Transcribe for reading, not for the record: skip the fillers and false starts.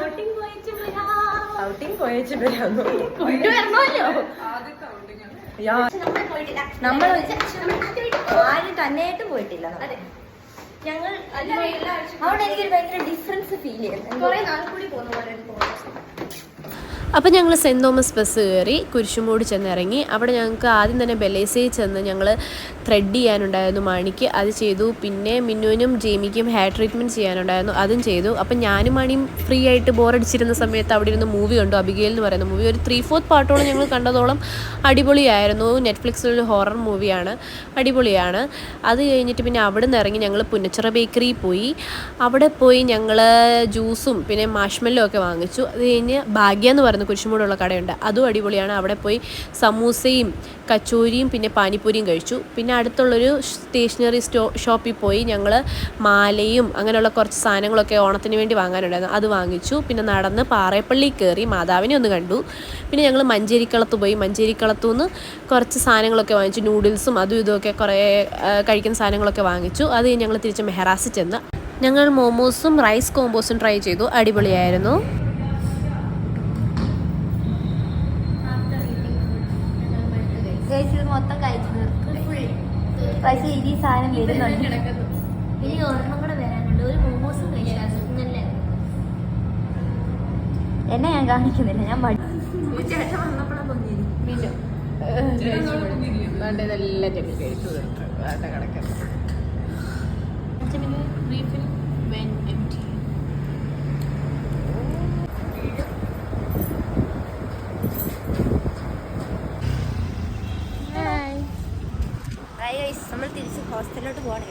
Outing പോയച്ചു വരാമോ നമ്മൾ ആരും തന്നെയായിട്ടും പോയിട്ടില്ല. ഞങ്ങൾ അവിടെ എനിക്കൊരു ഭയങ്കര ഡിഫറൻസ് ഫീൽ ചെയ്യുന്നു. കുറെ നാൾ കൂടി പോകുന്ന പോലെ തോന്നുന്നു. അപ്പോൾ ഞങ്ങൾ സെൻറ്റ് തോമസ് ബസ് കയറി കുരിശുമൂട് ചെന്നിറങ്ങി. അവിടെ ഞങ്ങൾക്ക് ആദ്യം തന്നെ ബെലേസയിൽ ചെന്ന് ഞങ്ങൾ ത്രെഡ് ചെയ്യാനുണ്ടായിരുന്നു മണിക്ക്, അത് ചെയ്തു. പിന്നെ മിന്നുവിനും ജെയ്മിക്കും ഹെയർ ട്രീറ്റ്മെൻറ്റ് ചെയ്യാനുണ്ടായിരുന്നു, അതും ചെയ്തു. അപ്പം ഞാനും മണിയും ഫ്രീ ആയിട്ട് ബോറടിച്ചിരുന്ന സമയത്ത് അവിടെ ഇരുന്ന് മൂവി കണ്ടു. അബിഗെയിൽ എന്ന് പറയുന്ന മൂവി ഒരു 3/4 പാർട്ടോളം ഞങ്ങൾ കണ്ടതോളം അടിപൊളിയായിരുന്നു. നെറ്റ്ഫ്ലിക്സിലൊരു ഹൊറർ മൂവിയാണ്, അടിപൊളിയാണ്. അത് കഴിഞ്ഞിട്ട് പിന്നെ അവിടെ നിന്ന് ഇറങ്ങി ഞങ്ങൾ പുന്നച്ചിറ ബേക്കറി പോയി. അവിടെ പോയി ഞങ്ങൾ ജ്യൂസും പിന്നെ മാഷ്മെല്ലോ ഒക്കെ വാങ്ങിച്ചു. അത് കഴിഞ്ഞ് ഭാഗ്യ എന്ന് പറയുന്ന കുരിശുമൂടുള്ള കടയുണ്ട്, അതും അടിപൊളിയാണ്. അവിടെ പോയി സമൂസയും കച്ചോരിയും പിന്നെ പാനിപ്പൂരിയും കഴിച്ചു. പിന്നെ അടുത്തുള്ളൊരു സ്റ്റേഷനറി ഷോപ്പിൽ പോയി ഞങ്ങൾ മാലയും അങ്ങനെയുള്ള കുറച്ച് സാധനങ്ങളൊക്കെ ഓണത്തിന് വേണ്ടി വാങ്ങാനുണ്ടായിരുന്നു, അത് വാങ്ങിച്ചു. പിന്നെ നടന്ന് പാറേപ്പള്ളി കയറി മാതാവിനെ ഒന്ന് കണ്ടു. പിന്നെ ഞങ്ങൾ മഞ്ചേരിക്കളത്ത് പോയി. മഞ്ചേരിക്കളത്തു നിന്ന് കുറച്ച് സാധനങ്ങളൊക്കെ വാങ്ങിച്ചു, നൂഡിൽസും അതും ഇതുമൊക്കെ കുറേ കഴിക്കുന്ന സാധനങ്ങളൊക്കെ വാങ്ങിച്ചു. അത് കഴിഞ്ഞ് ഞങ്ങൾ തിരിച്ച് മെഹറാസിൽ ചെന്ന് ഞങ്ങൾ മോമോസും റൈസ് കോമ്പോസും ട്രൈ ചെയ്തു, അടിപൊളിയായിരുന്നു. മൊത്തം കഴിച്ചു പക്ഷേ ഇനി സാധനം വരുന്നുണ്ട്. ഇനി ഒരെണ്ണം കൂടെ വരാനുണ്ട്. ഒരു മോമോസും കഴിച്ചാൽ എന്നെ ഞാൻ കാണിക്കുന്നില്ല, ഞാൻ നമ്മൾ തിരിച്ച് ഹോസ്റ്റലിലോട്ട് പോകണം.